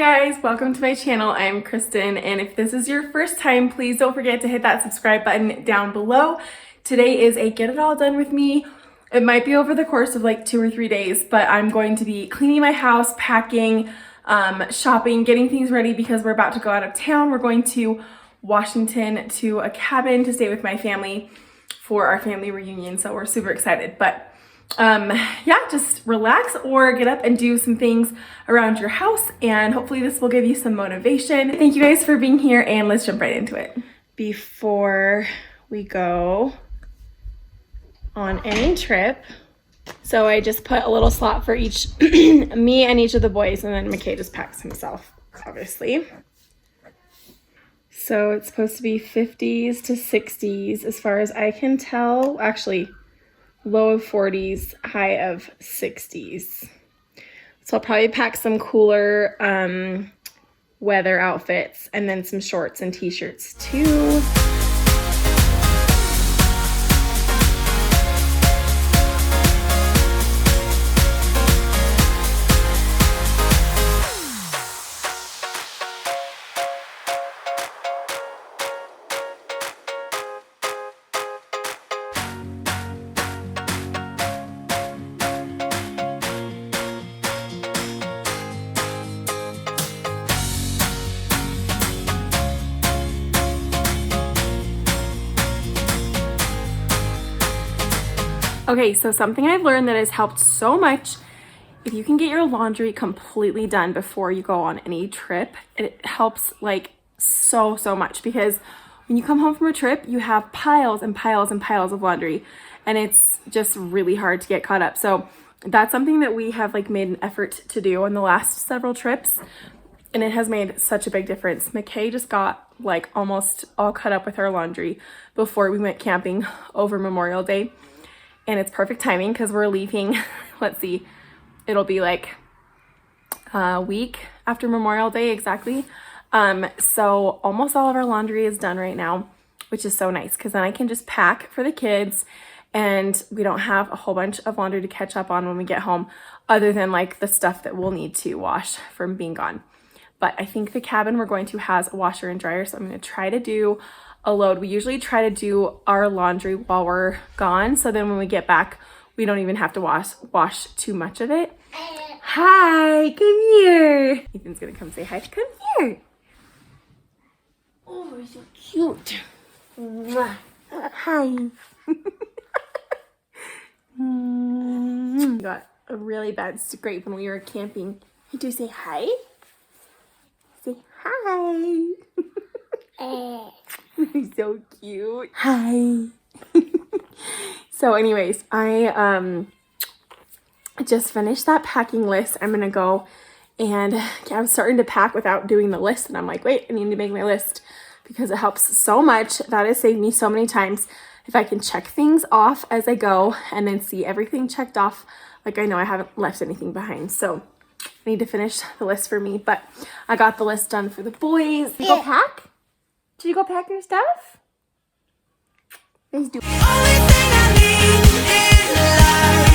guys, welcome to my channel. I'm Kristen, and if this is your first time, please don't forget to hit that subscribe button down below. Today is a get it all done with me. It might be over the course of like 2 or 3 days, but I'm going to be cleaning my house, packing, shopping, getting things ready because we're about to go out of town. We're going to Washington to a cabin to stay with my family for our family reunion, so we're super excited. But yeah, just relax or get up and do some things around your house, and hopefully this will give you some motivation. Thank you guys for being here, and let's jump right into it. Before we go on any trip, so I just put a little slot for each me and each of the boys, and then McKay just packs himself, obviously. So it's supposed to be 50s to 60s as far as I can tell. Actually, low of 40s, high of 60s. So I'll probably pack some cooler weather outfits and then some shorts and t-shirts too. Okay, so something I've learned that has helped so much, if you can get your laundry completely done before you go on any trip, it helps like so much, because when you come home from a trip, you have piles and piles and piles of laundry, and it's just really hard to get caught up. So that's something that we have like made an effort to do on the last several trips, and it has made such a big difference. McKay just got like almost all caught up with our laundry before we went camping over Memorial Day. And it's perfect timing because we're leaving, let's see, it'll be like a week after Memorial Day exactly. So almost all of our laundry is done right now, which is so nice because then I can just pack for the kids and we don't have a whole bunch of laundry to catch up on when we get home, other than like the stuff that we'll need to wash from being gone. But I think the cabin we're going to has a washer and dryer, so I'm going to try to do a load. We usually try to do our laundry while we're gone, so then when we get back, we don't even have to wash too much of it. Hi, come here. Ethan's gonna come say hi. Come here. Oh, you're so cute. Hi. Got a really bad scrape when we were camping. You do say hi? Say hi. So cute. Hi. So anyways, I just finished that packing list. I'm gonna go, and I'm starting to pack without doing the list, and I'm like, wait, I need to make my list because it helps so much. That has saved me so many times. If I can check things off as I go and then see everything checked off, like I know I haven't left anything behind. So I need to finish the list for me, but I got the list done for the boys. Did you go pack? Did you go pack your stuff? Let's do it. Only thing I need is life.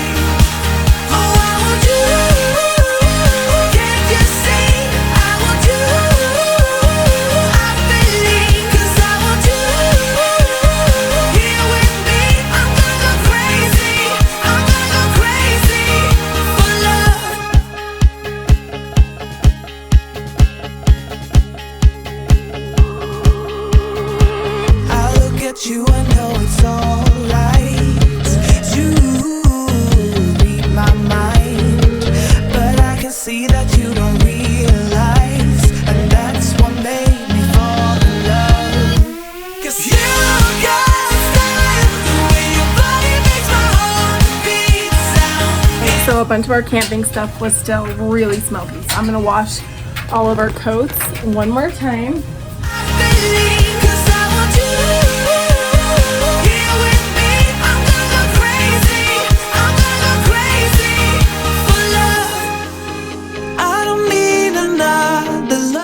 Oh, I want you. Can't you see? I want you. I believe, 'cause I want you. Here with me, I'm gonna go crazy. I'm gonna go crazy for love. I look at you, I know it's alright. You read my mind, but I can see that you don't realize, and that's what made me fall in love. 'Cause you got style, the way your body makes my heart beat sound. So a bunch of our camping stuff was still really smoky, so I'm gonna wash all of our coats one more time. I believe, 'cause I want you.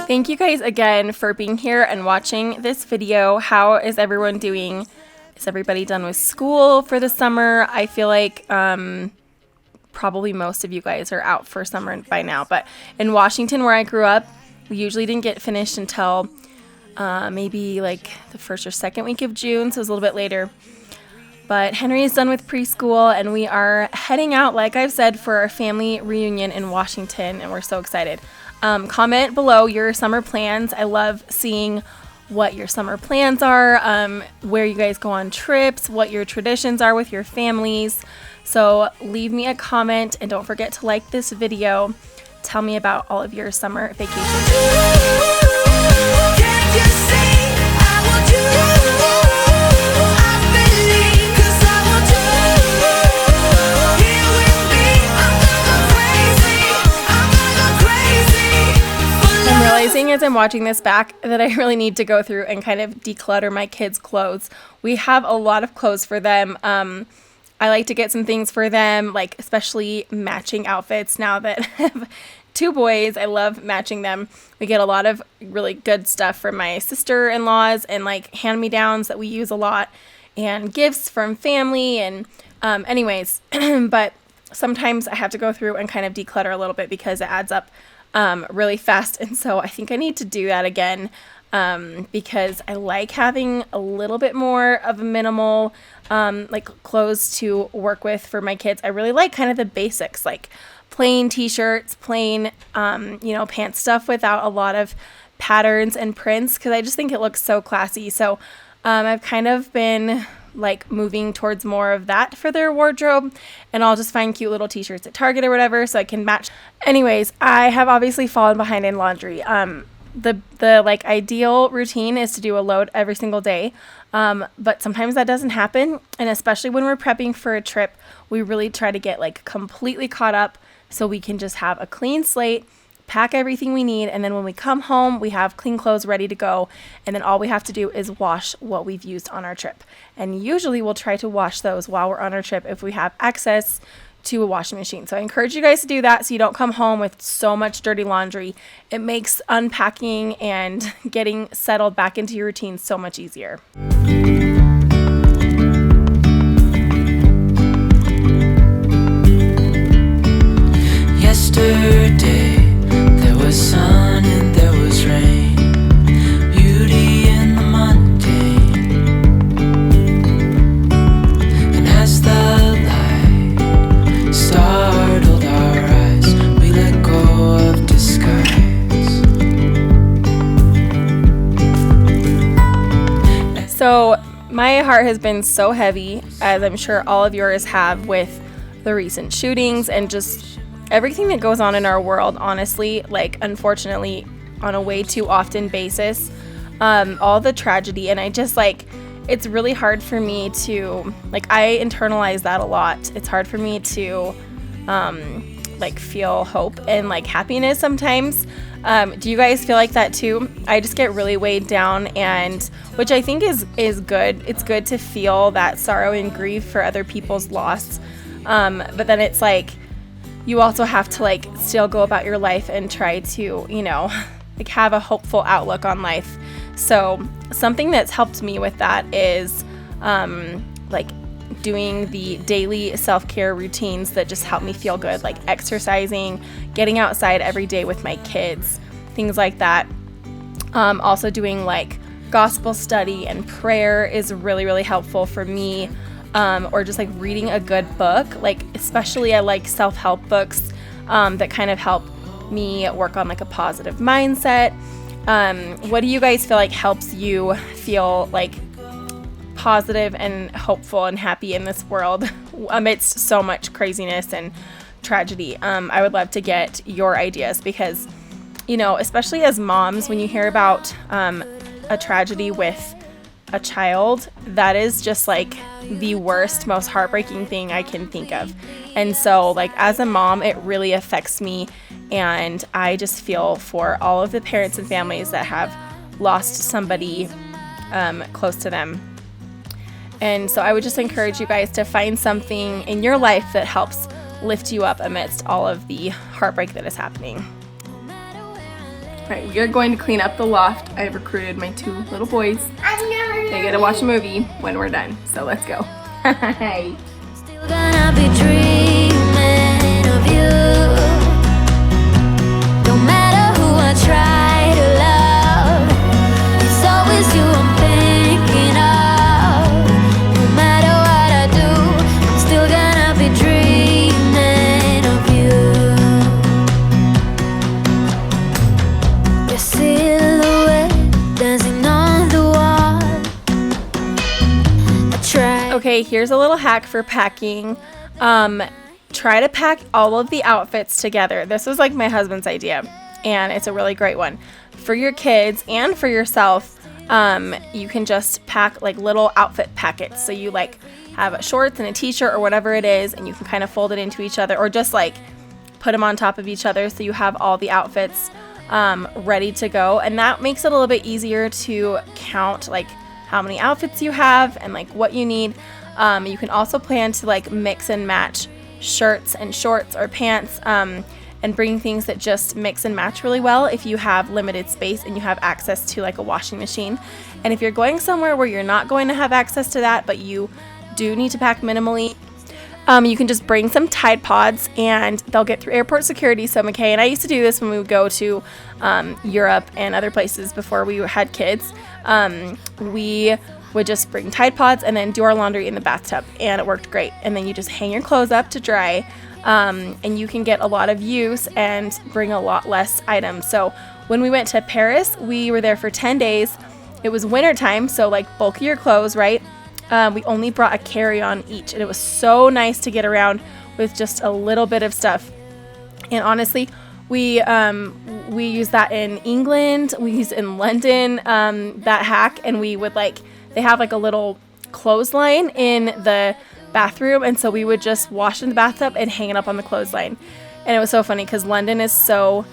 Thank you guys again for being here and watching this video. How is everyone doing? Is everybody done with school for the summer? I feel like probably most of you guys are out for summer by now, but in Washington where I grew up, We usually didn't get finished until maybe like the first or second week of June, so it was a little bit later. But Henry is done with preschool, and we are heading out, like I've said, for our family reunion in Washington, and we're so excited. Comment below your summer plans. I love seeing what your summer plans are, where you guys go on trips, what your traditions are with your families. So leave me a comment, and don't forget to like this video. Tell me about all of your summer vacations. As I'm watching this back that I really need to go through and kind of declutter my kids' clothes. We have a lot of clothes for them. I like to get some things for them, like especially matching outfits now that I have 2 boys. I love matching them. We get a lot of really good stuff from my sister-in-laws and like hand-me-downs that we use a lot, and gifts from family, and anyways, but sometimes I have to go through and kind of declutter a little bit because it adds up really fast. And so I think I need to do that again, because I like having a little bit more of a minimal, like clothes to work with for my kids. I really like kind of the basics, like plain t-shirts, plain, pants stuff without a lot of patterns and prints, because I just think it looks so classy. So, I've kind of been like moving towards more of that for their wardrobe, and I'll just find cute little t-shirts at Target or whatever so I can match. Anyways, I have obviously fallen behind in laundry. The like ideal routine is to do a load every single day, but sometimes that doesn't happen, and especially when we're prepping for a trip, we really try to get like completely caught up so we can just have a clean slate, pack everything we need, and then when we come home, we have clean clothes ready to go, and then all we have to do is wash what we've used on our trip. And usually we'll try to wash those while we're on our trip if we have access to a washing machine. So I encourage you guys to do that so you don't come home with so much dirty laundry. It makes unpacking and getting settled back into your routine so much easier. Yesterday there was sun and there was rain, beauty in the mundane. And as the light startled our eyes, we let go of disguise. So my heart has been so heavy, as I'm sure all of yours have, with the recent shootings and just everything that goes on in our world, honestly, like unfortunately on a way too often basis, all the tragedy. And I just like, it's really hard for me to, like, I internalize that a lot. It's hard for me to like feel hope and like happiness sometimes. Do you guys feel like that too? I just get really weighed down, and which I think is good. It's good to feel that sorrow and grief for other people's loss. But then it's like, you also have to like still go about your life and try to, like have a hopeful outlook on life. So something that's helped me with that is like doing the daily self-care routines that just help me feel good, like exercising, getting outside every day with my kids, things like that. Also doing like gospel study and prayer is really, really helpful for me. Or just like reading a good book, like especially I like self-help books that kind of help me work on like a positive mindset. What do you guys feel like helps you feel like positive and hopeful and happy in this world amidst so much craziness and tragedy? I would love to get your ideas because, especially as moms, when you hear about a tragedy with a child, that is just like the worst, most heartbreaking thing I can think of. And so like as a mom, it really affects me, and I just feel for all of the parents and families that have lost somebody close to them. And so I would just encourage you guys to find something in your life that helps lift you up amidst all of the heartbreak that is happening. All right, we are going to clean up the loft. I have recruited my 2 little boys. They get to watch a movie when we're done. So let's go. Hey. Still gonna be dreaming of you. No matter who I try. Okay, here's a little hack for packing. Try to pack all of the outfits together. This was like my husband's idea, and it's a really great one. For your kids and for yourself, you can just pack like little outfit packets. So you like have shorts and a t-shirt or whatever it is, and you can kind of fold it into each other, or just like put them on top of each other so you have all the outfits ready to go. And that makes it a little bit easier to count like how many outfits you have and like what you need. You can also plan to like mix and match shirts and shorts or pants, and bring things that just mix and match really well if you have limited space and you have access to like a washing machine. And if you're going somewhere where you're not going to have access to that, but you do need to pack minimally, you can just bring some Tide Pods and they'll get through airport security. So McKay and I used to do this when we would go to Europe and other places before we had kids. We would just bring Tide Pods and then do our laundry in the bathtub, and it worked great. And then you just hang your clothes up to dry, and you can get a lot of use and bring a lot less items. So when we went to Paris, we were there for 10 days. It was winter time, so like bulkier clothes, right? We only brought a carry-on each, and it was so nice to get around with just a little bit of stuff. And honestly, we use that in England, we use in London, that hack, and we would like, they have like a little clothesline in the bathroom, and so we would just wash in the bathtub and hang it up on the clothesline. And it was so funny because London is so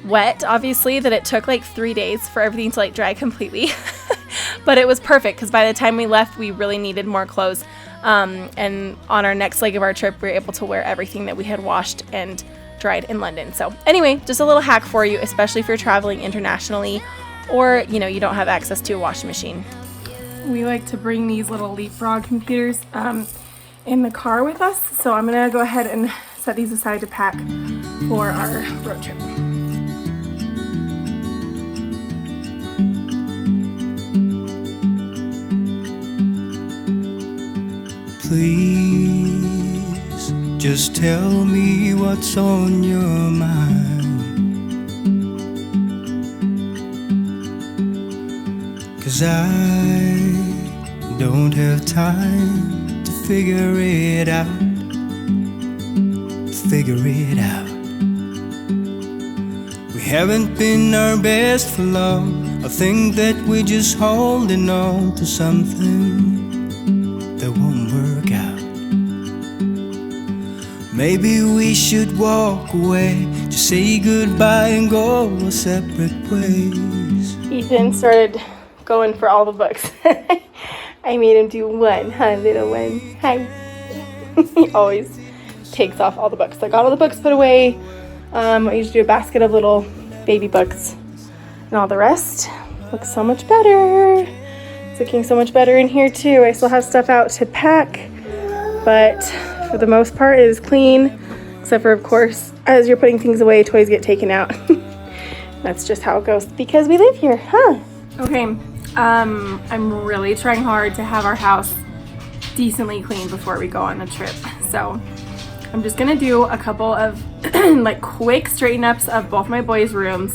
wet, obviously, that it took like 3 days for everything to like dry completely. But it was perfect because by the time we left, we really needed more clothes. And on our next leg of our trip, we were able to wear everything that we had washed and dried in London. So anyway, just a little hack for you, especially if you're traveling internationally or, you know, you don't have access to a washing machine. We like to bring these little Leapfrog computers in the car with us. So I'm gonna go ahead and set these aside to pack for our road trip. Please, just tell me what's on your mind. 'Cause I don't have time to figure it out. We haven't been our best for long. I think that we're just holding on to something that won't work out. Maybe we should walk away, just say goodbye and go our separate ways. Ethan started going for all the books. I made him do one, huh, little one? Hi. He always takes off all the books. I got all the books put away. I usually do a basket of little baby books, and all the rest looks so much better. It's looking so much better in here too. I still have stuff out to pack, but for the most part it is clean, except for, of course, as you're putting things away, toys get taken out. That's just how it goes because we live here, huh? Okay, I'm really trying hard to have our house decently clean before we go on the trip. So I'm just gonna do a couple of like quick straighten ups of both my boys' rooms.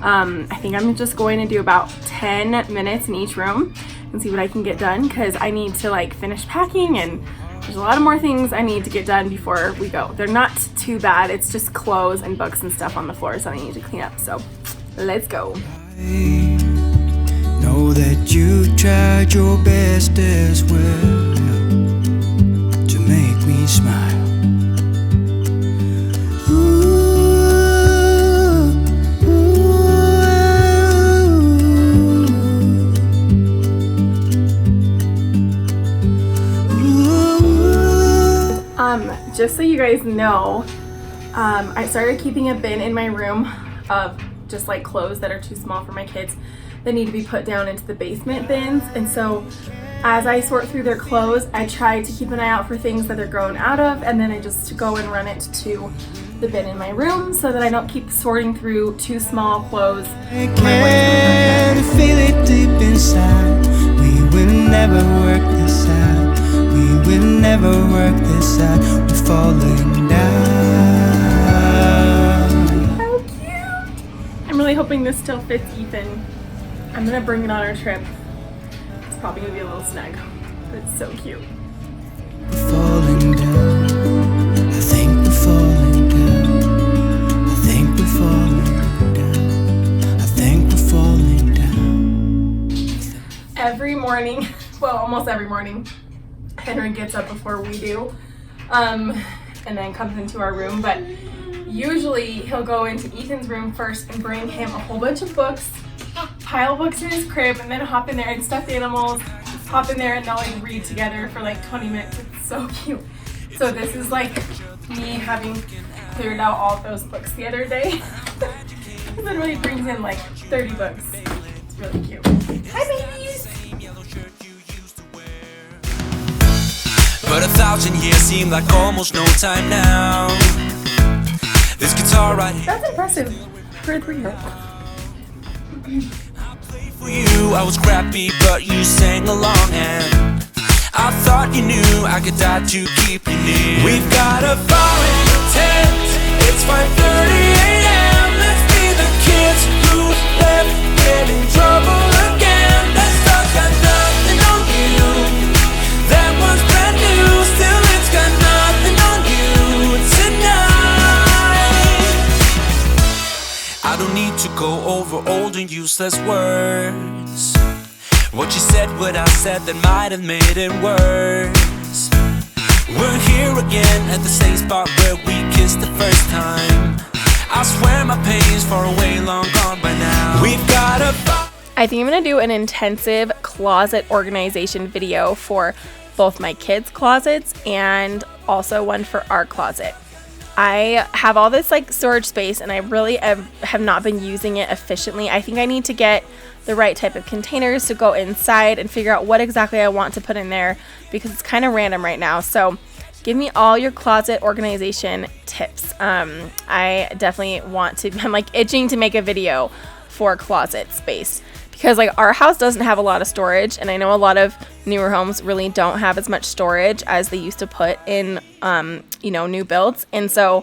I think I'm just going to do about 10 minutes in each room and see what I can get done, because I need to like finish packing, and there's a lot of more things I need to get done before we go. They're not too bad. It's just clothes and books and stuff on the floor, so I need to clean up. So let's go. I know that you tried your best as well to make me smile. Just so you guys know, I started keeping a bin in my room of just like clothes that are too small for my kids that need to be put down into the basement bins. And so as I sort through their clothes, I try to keep an eye out for things that they're growing out of, and then I just go and run it to the bin in my room so that I don't keep sorting through too small clothes. I can feel it deep inside. We will never work this out. We will never work this out. We're falling down. How cute! I'm really hoping this still fits Ethan. I'm gonna bring it on our trip. It's probably gonna be a little snug, but it's so cute. every morning, well, almost every morning, Henry gets up before we do, and then comes into our room. But usually he'll go into Ethan's room first and bring him a whole bunch of books, pile books in his crib, and then hop in there and stuffed animals, hop in there and they'll like read together for like 20 minutes. It's so cute. So this is like me having cleared out all of those books the other day. He literally brings in like 30 books. It's really cute. Hi, babies! But 1,000 years seem like almost no time now. This guitar right here. That's impressive for a 3-year-old. For you, I was crappy, but you sang along, and I thought you knew I could die to keep you near. We've got a fire in the tent. It's 5:30 a.m. Let's be the kids who left get in trouble again. That stuff got nothing on you. That one's brand new. Still, it's got nothing on you tonight. I don't need to go over old and useless words. What you said, what I said, that might have made it worse. We're here again at the same spot where we kissed the first time. I swear my pain's far away, long gone by now. We've got a I think I'm gonna do an intensive closet organization video for both my kids' closets and also one for our closet. I have all this like storage space and I really have not been using it efficiently. I think I need to get the right type of containers to go inside and figure out what exactly I want to put in there because it's kind of random right now. So give me all your closet organization tips. I definitely want to, I'm like itching to make a video for closet space because like our house doesn't have a lot of storage, and I know a lot of newer homes really don't have as much storage as they used to put in new builds. And so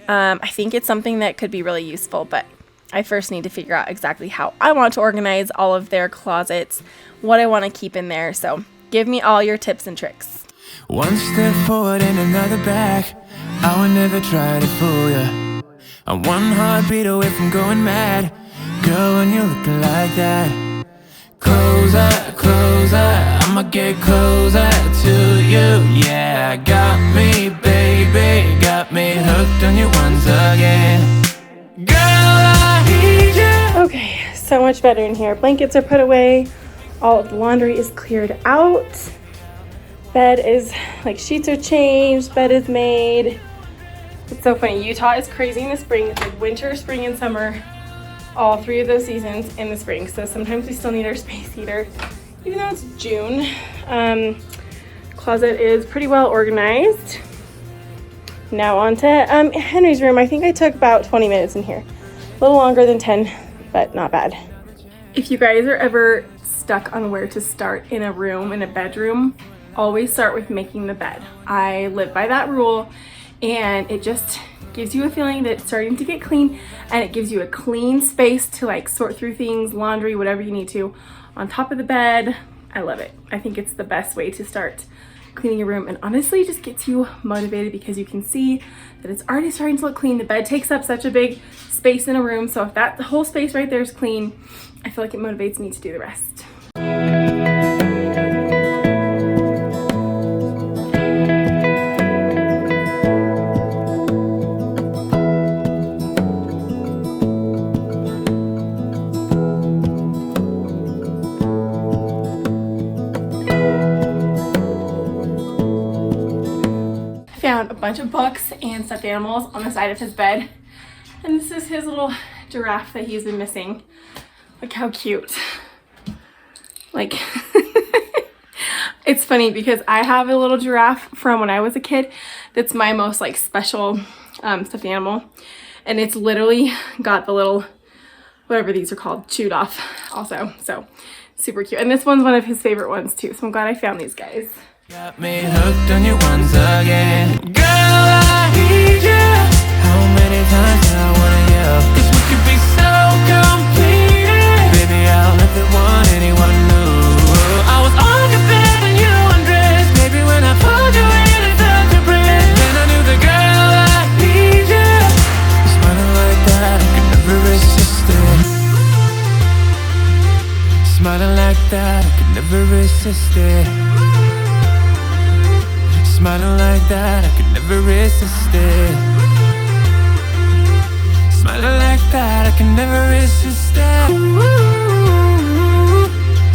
I think it's something that could be really useful, but I first need to figure out exactly how I want to organize all of their closets, what I want to keep in there. So give me all your tips and tricks. one step forward and another back. I would never try to fool ya. I'm one heartbeat away from going mad. Girl, when you're looking like that, closer, closer, I'ma get closer to you. Yeah, got me, baby, got me hooked on you once again. Girl, I need you. Okay, so much better in here. Blankets are put away. All of the laundry is cleared out. Bed is, like, sheets are changed. Bed is made. It's so funny. Utah is crazy in the spring. It's like winter, spring, and summer. All 3 of those seasons in the spring. So sometimes we still need our space heater, even though it's June. Closet is pretty well organized. Now on to Henry's room. I think I took about 20 minutes in here. A little longer than 10, but not bad. If you guys are ever stuck on where to start in a room, in a bedroom, always start with making the bed. I live by that rule, and it just gives you a feeling that it's starting to get clean, and it gives you a clean space to like sort through things, laundry, whatever you need to on top of the bed. I love it. I think it's the best way to start cleaning your room, and honestly just gets you motivated because you can see that it's already starting to look clean. The bed takes up such a big space in a room, so if that whole space right there is clean, I feel like it motivates me to do the rest. Found a bunch of books and stuffed animals on the side of his bed, and this is his little giraffe that he's been missing. Look how cute. Like it's funny because I have a little giraffe from when I was a kid that's my most like special stuffed animal, and it's literally got the little whatever these are called chewed off also, so super cute. And this one's one of his favorite ones too, so I'm glad I found these guys. Got me hooked on you once again. Girl, I need you. How many times do I wanna yell? 'Cause we could be so complete. Baby, I'll never want anyone new. I was on your bed when you undressed. Baby, when I pulled you in and felt your breath, then I knew the girl I need you. Smiling like that, I could never resist it. Smiling like that, I could never resist it. Smiling like that, I could never resist it. Smiling like that, I can never resist it.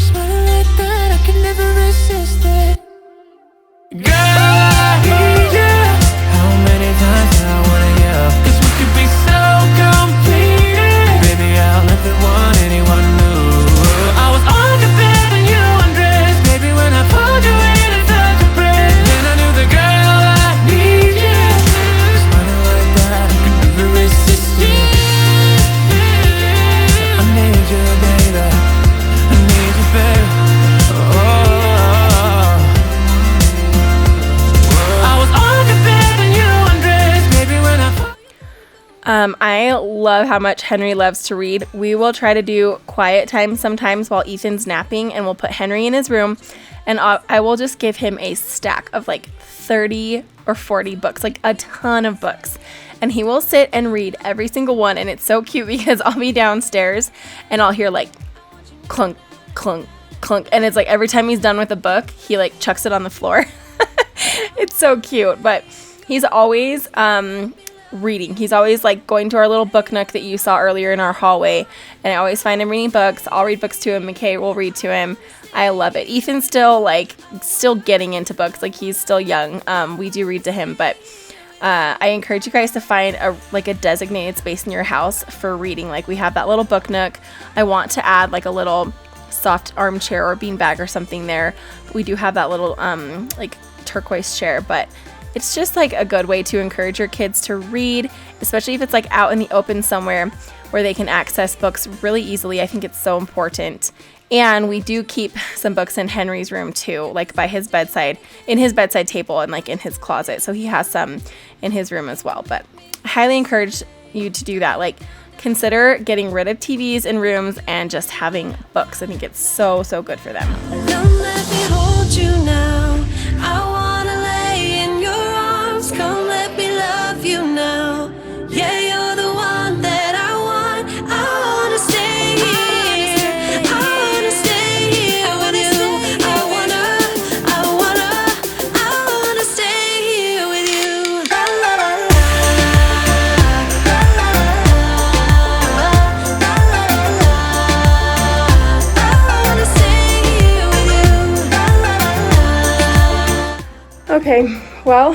Smiling like that, I can never resist it. Girl, I need you. How many times do I wanna yell? 'Cause we could be so complete. Baby, I'll never want anyone new. I was on the bed and you undressed. Baby, when I pulled you in and felt your breath, then I knew the girl I need you. Smiling like that, I could never resist it. I need you, baby. I need you, baby. I love how much Henry loves to read. We will try to do quiet time sometimes while Ethan's napping, and we'll put Henry in his room, and I will just give him a stack of like 30 or 40 books, like a ton of books, and he will sit and read every single one. And it's so cute because I'll be downstairs and I'll hear like clunk, clunk, clunk, and it's like every time he's done with a book, he like chucks it on the floor. It's so cute, but he's always reading. He's always like going to our little book nook that you saw earlier in our hallway, and I always find him reading books. I'll read books to him. McKay will read to him. I love it. Ethan's still getting into books. Like, he's still young. We do read to him, but I encourage you guys to find a designated space in your house for reading. Like, we have that little book nook. I want to add like a little soft armchair or beanbag or something there. We do have that little like turquoise chair, but it's just like a good way to encourage your kids to read, especially if it's like out in the open somewhere where they can access books really easily. I think it's so important. And we do keep some books in Henry's room too, like by his bedside, in his bedside table, and like in his closet. So he has some in his room as well. But I highly encourage you to do that. Like, consider getting rid of TVs in rooms and just having books. I think it's so, so good for them. Don't let me hold you now. I wanna lay in your arms. Come let me love you now. Yeah, you're the one that I want. I wanna stay here. I wanna stay here with you. I wanna stay here with you. La, la, la, la. La, la, la, la. La, la, la, la. I wanna stay here with you. La, la, la, la. Okay, well,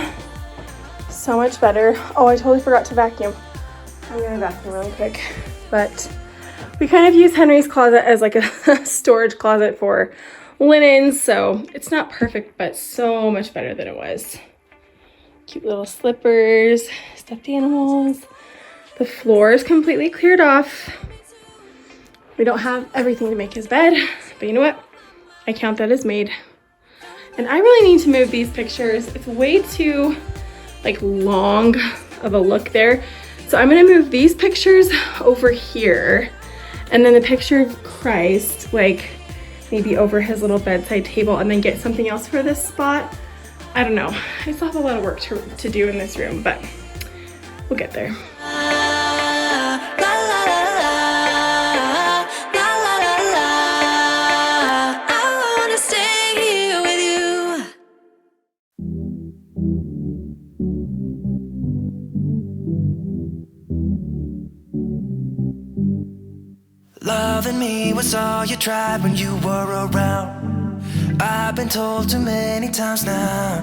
so much better. Oh, I totally forgot to vacuum. I'm gonna vacuum really quick. But we kind of use Henry's closet as like a storage closet for linens, so it's not perfect, but so much better than it was. Cute little slippers, stuffed animals. The floor is completely cleared off. We don't have everything to make his bed, but you know what? I count that as made. And I really need to move these pictures. It's way too like long of a look there. So I'm gonna move these pictures over here, and then the picture of Christ, like maybe over his little bedside table, and then get something else for this spot. I don't know. I still have a lot of work to do in this room, but we'll get there. Loving me was all you tried when you were around. I've been told too many times now.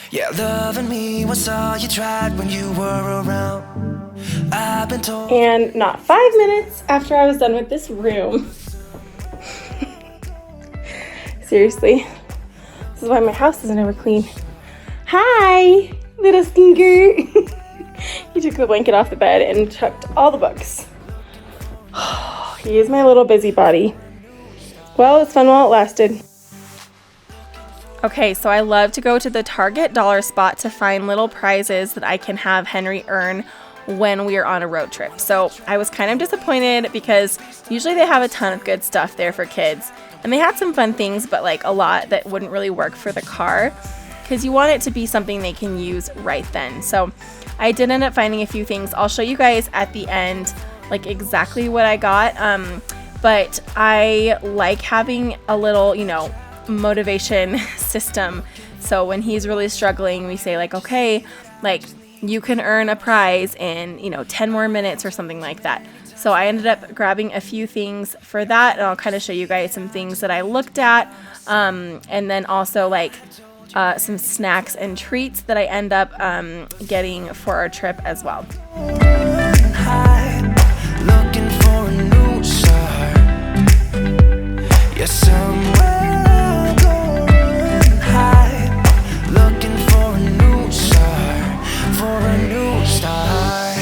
Yeah, loving me was all you tried when you were around. I've been told. And not 5 minutes after I was done with this room. Seriously, this is why my house isn't ever clean. Hi, little stinker. He took the blanket off the bed and chucked all the books. He is my little busybody. Well, it's fun while it lasted. Okay, so I love to go to the Target dollar spot to find little prizes that I can have Henry earn when we are on a road trip. So I was kind of disappointed because usually they have a ton of good stuff there for kids. And they had some fun things, but like a lot that wouldn't really work for the car because you want it to be something they can use right then. So I did end up finding a few things. I'll show you guys at the end like exactly what I got. but I like having a little, motivation system. So when he's really struggling, we say like, okay, like you can earn a prize in, 10 more minutes or something like that. So I ended up grabbing a few things for that, and I'll kind of show you guys some things that I looked at, and then also like some snacks and treats that I end up getting for our trip as well. Looking for a new start. Yeah, somewhere going high. Looking for a new start. For a new start.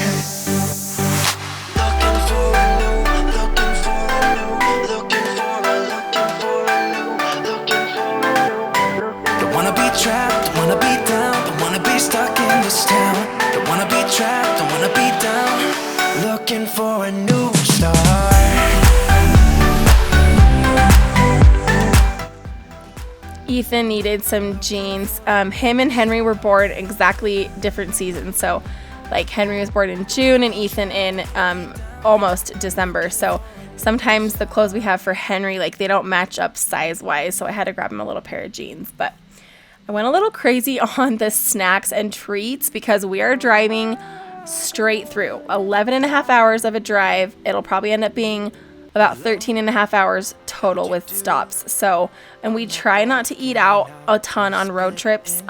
Looking for a new. Looking for a new. Looking for a. Looking for a new. Looking for a new. Don't wanna be trapped. Don't wanna be down. Don't wanna be stuck in this town. Don't wanna be trapped. Don't wanna be down. Looking for a new start. Ethan needed some jeans. Him and Henry were born exactly different seasons. So like Henry was born in June and Ethan in almost December. So sometimes the clothes we have for Henry, like they don't match up size wise. So I had to grab him a little pair of jeans. But I went a little crazy on the snacks and treats because we are driving straight through 11 and a half hours of a drive. It'll probably end up being about 13 and a half hours total with stops. So, and we try not to eat out a ton on road trips,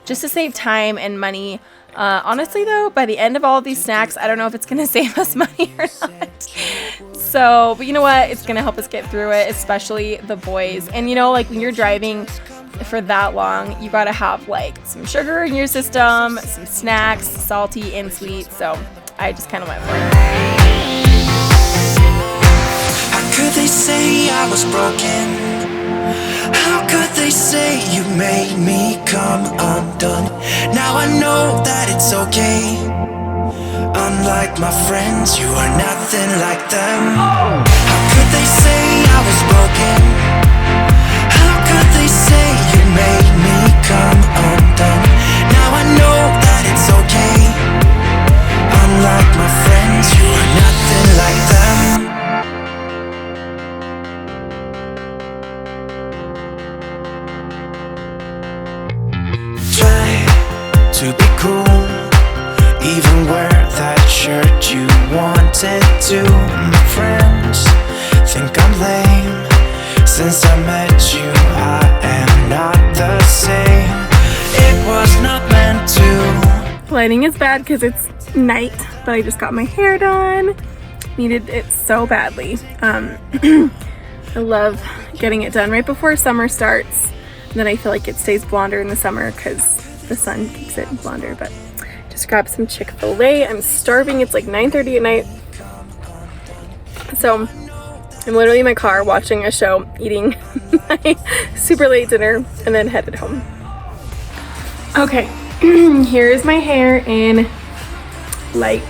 just to save time and money. Honestly though, by the end of all of these snacks, I don't know if it's going to save us money or not. So, but you know what? It's going to help us get through it, especially the boys. And like when you're driving for that long, you got to have like some sugar in your system, some snacks, salty and sweet. So I just kind of went for it. How could they say I was broken? How could they say you made me come undone? Now I know that it's okay. Unlike my friends, you are nothing like them. How could they say I was broken? How could they say you made me come undone? Now I know that it's okay. Unlike my friends, you are nothing like them. To be cool, even wear that shirt you wanted to. My friends think I'm lame. Since I met you, I am not the same. It was not meant to. Lighting is bad because it's night, but I just got my hair done. Needed it so badly. I love getting it done right before summer starts. And then I feel like it stays blonder in the summer because the sun keeps it blonder. But just grab some Chick-fil-A. I'm starving. It's like 9:30 at night. So I'm literally in my car watching a show, eating my super late dinner, and then headed home. Okay, here's my hair in light.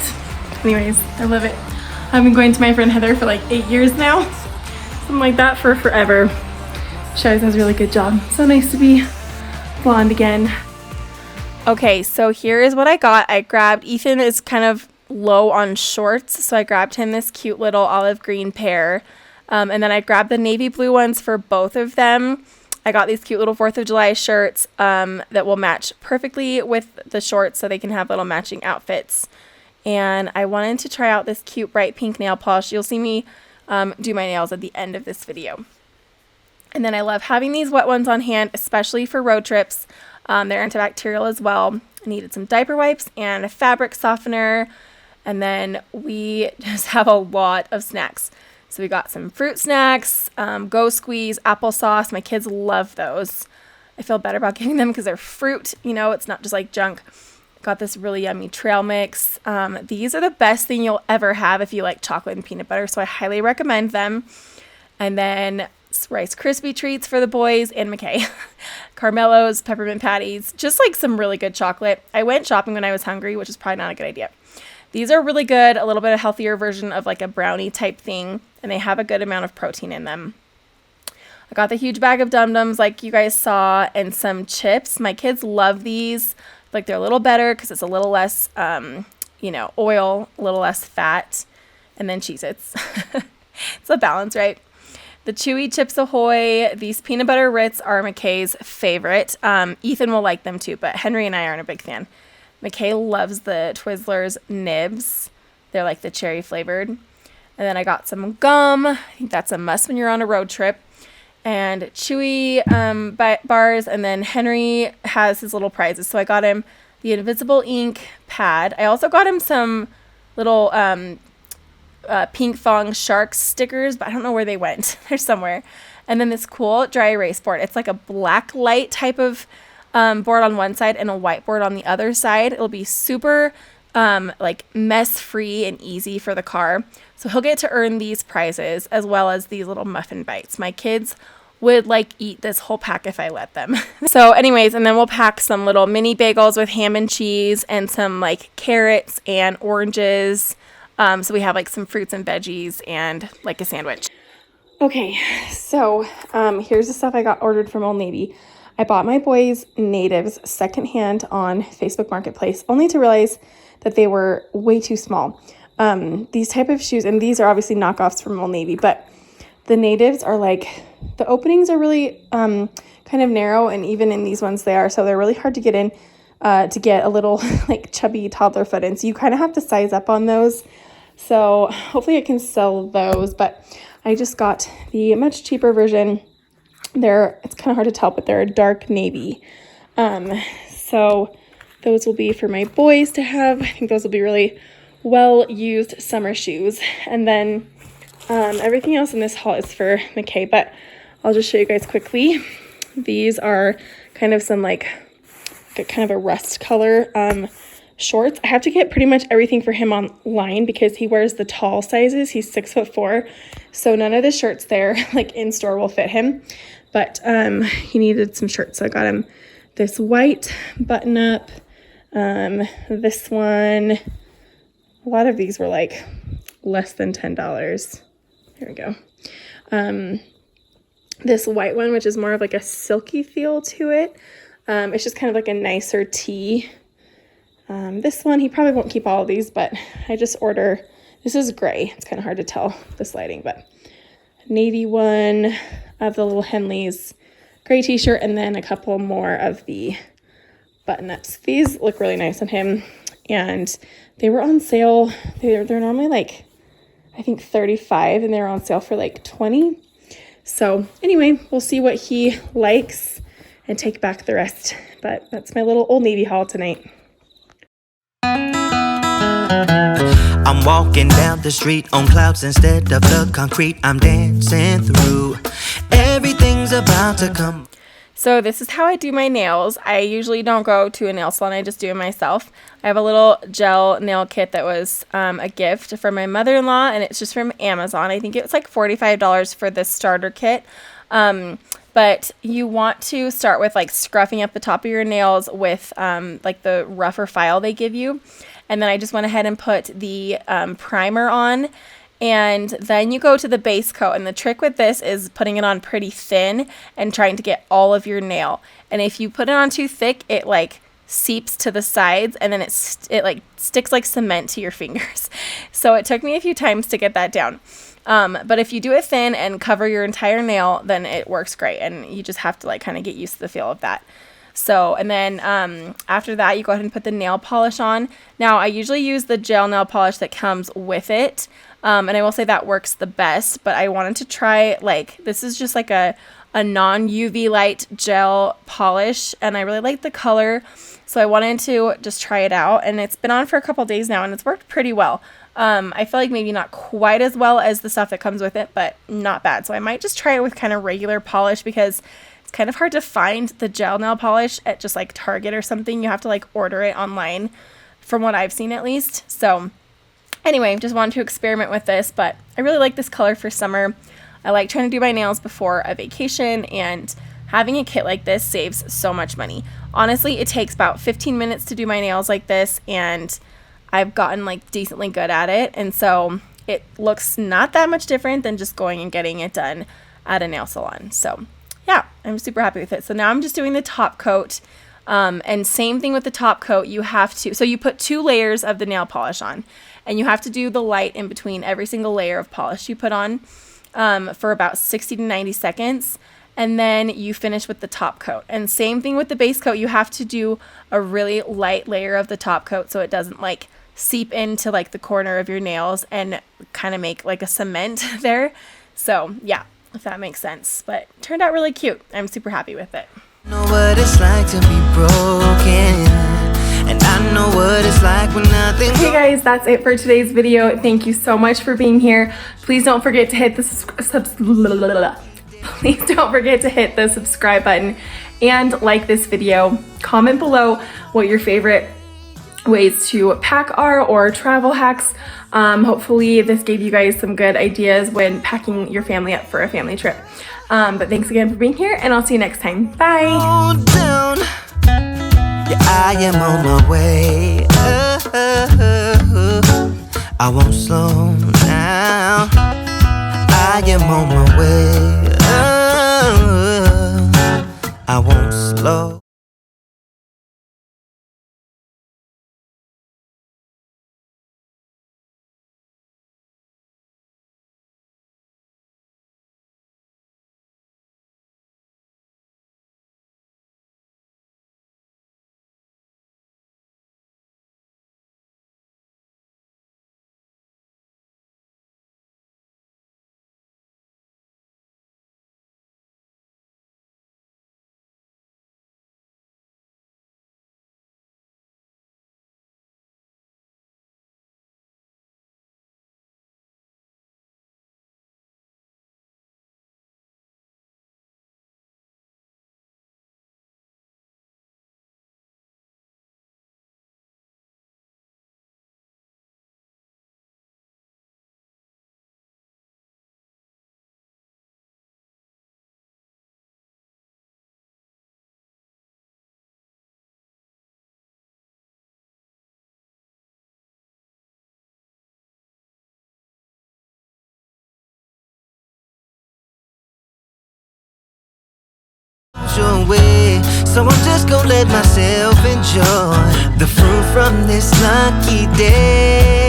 Anyways, I love it. I've been going to my friend Heather for like 8 years now. Something like that for forever. She always does a really good job. So nice to be blonde again. Okay, so here is what I got. I grabbed, Ethan is kind of low on shorts, so I grabbed him this cute little olive green pair. And then I grabbed the navy blue ones for both of them. I got these cute little 4th of July shirts that will match perfectly with the shorts so they can have little matching outfits. And I wanted to try out this cute bright pink nail polish. You'll see me do my nails at the end of this video. And then I love having these wet ones on hand, especially for road trips. They're antibacterial as well. I needed some diaper wipes and a fabric softener. And then we just have a lot of snacks. So we got some fruit snacks, Go Squeeze, applesauce. My kids love those. I feel better about giving them because they're fruit, it's not just like junk. Got this really yummy trail mix. These are the best thing you'll ever have if you like chocolate and peanut butter. So I highly recommend them. And then Rice Krispie treats for the boys and McKay. Carmelo's, peppermint patties, just like some really good chocolate. I went shopping when I was hungry, which is probably not a good idea. These are really good, a little bit of healthier version of like a brownie type thing, and they have a good amount of protein in them. I got the huge bag of Dum-Dums like you guys saw, and some chips. My kids love these. Like they're a little better because it's a little less, oil, a little less fat, and then Cheez-Its. It's a balance, right? The Chewy Chips Ahoy, these peanut butter Ritz are McKay's favorite. Ethan will like them too, but Henry and I aren't a big fan. McKay loves the Twizzlers nibs. They're like the cherry flavored. And then I got some gum. I think that's a must when you're on a road trip. And Chewy bars. And then Henry has his little prizes. So I got him the Invisible Ink pad. I also got him some little pink thong shark stickers, but I don't know where they went. They're somewhere. And then this cool dry erase board. It's like a black light type of board on one side and a white board on the other side. It'll be super like mess free and easy for the car. So he'll get to earn these prizes as well as these little muffin bites. My kids would like eat this whole pack if I let them. So anyways, and then we'll pack some little mini bagels with ham and cheese and some like carrots and oranges. So we have like some fruits and veggies and like a sandwich. Okay, so here's the stuff I got ordered from Old Navy. I bought my boys natives secondhand on Facebook Marketplace, only to realize that they were way too small. These type of shoes, and these are obviously knockoffs from Old Navy, but the natives are like, the openings are really kind of narrow, and even in these ones they are, so they're really hard to get in to get a little like chubby toddler foot in. So you kind of have to size up on those. So hopefully I can sell those, but I just got the much cheaper version. It's kind of hard to tell, but they're a dark navy. So those will be for my boys to have. I think those will be really well-used summer shoes. And then everything else in this haul is for McKay, but I'll just show you guys quickly. These are kind of some like kind of a rust color shorts. I have to get pretty much everything for him online because he wears the tall sizes. He's 6'4", so none of the shirts there like in store will fit him. But he needed some shirts, so I got him this white button up. This one, a lot of these were like less than $10. Here we go. This white one, which is more of like a silky feel to it. It's just kind of like a nicer tee. This one, he probably won't keep all of these, but I just order, this is gray. It's kind of hard to tell this lighting, but navy one of the little Henleys gray t-shirt, and then a couple more of the button-ups. These look really nice on him, and they were on sale. They're normally like, I think 35, and they're on sale for like 20. So anyway, we'll see what he likes and take back the rest. But that's my little Old Navy haul tonight. I'm walking down the street on clouds instead of the concrete. I'm dancing through. Everything's about to come. So this is how I do my nails. I usually don't go to a nail salon. I just do it myself. I have a little gel nail kit that was a gift from my mother-in-law, and it's just from Amazon. I think it was like $45 for this starter kit. But you want to start with like scruffing up the top of your nails with like the rougher file they give you. And then I just went ahead and put the primer on, and then you go to the base coat. And the trick with this is putting it on pretty thin and trying to get all of your nail. And if you put it on too thick, it like seeps to the sides, and then it like sticks like cement to your fingers. So it took me a few times to get that down. But if you do it thin and cover your entire nail, then it works great. And you just have to like kind of get used to the feel of that. So, and then after that, you go ahead and put the nail polish on. Now, I usually use the gel nail polish that comes with it. And I will say that works the best, but I wanted to try, like, this is just like a non-UV light gel polish, and I really like the color. So I wanted to just try it out, and it's been on for a couple days now, and it's worked pretty well. I feel like maybe not quite as well as the stuff that comes with it, but not bad. So I might just try it with kind of regular polish, because it's kind of hard to find the gel nail polish at just like Target or something. You have to like order it online, from what I've seen at least. So anyway, just wanted to experiment with this, but I really like this color for summer. I like trying to do my nails before a vacation, and having a kit like this saves so much money. Honestly, it takes about 15 minutes to do my nails like this, and I've gotten like decently good at it. And so it looks not that much different than just going and getting it done at a nail salon. So yeah, I'm super happy with it. So now I'm just doing the top coat. And same thing with the top coat. You have to, so you put 2 layers of the nail polish on, and you have to do the light in between every single layer of polish you put on for about 60 to 90 seconds. And then you finish with the top coat. And same thing with the base coat. You have to do a really light layer of the top coat so it doesn't like seep into like the corner of your nails and kind of make like a cement there. So yeah, if that makes sense. But it turned out really cute. I'm super happy with it. Know what it's like to be broken, and I know what it's like when nothing. Hey guys, that's it for today's video. Thank you so much for being here. Please don't forget to hit the Please don't forget to hit the subscribe button and like this video. Comment below what your favorite ways to pack are or travel hacks. Hopefully this gave you guys some good ideas when packing your family up for a family trip. But thanks again for being here, and I'll see you next time. Bye. Down. Yeah, I am on my way. I won't slow down. I am on my way. I won't slow. Your way, so I'm just gonna let myself enjoy the fruit from this lucky day.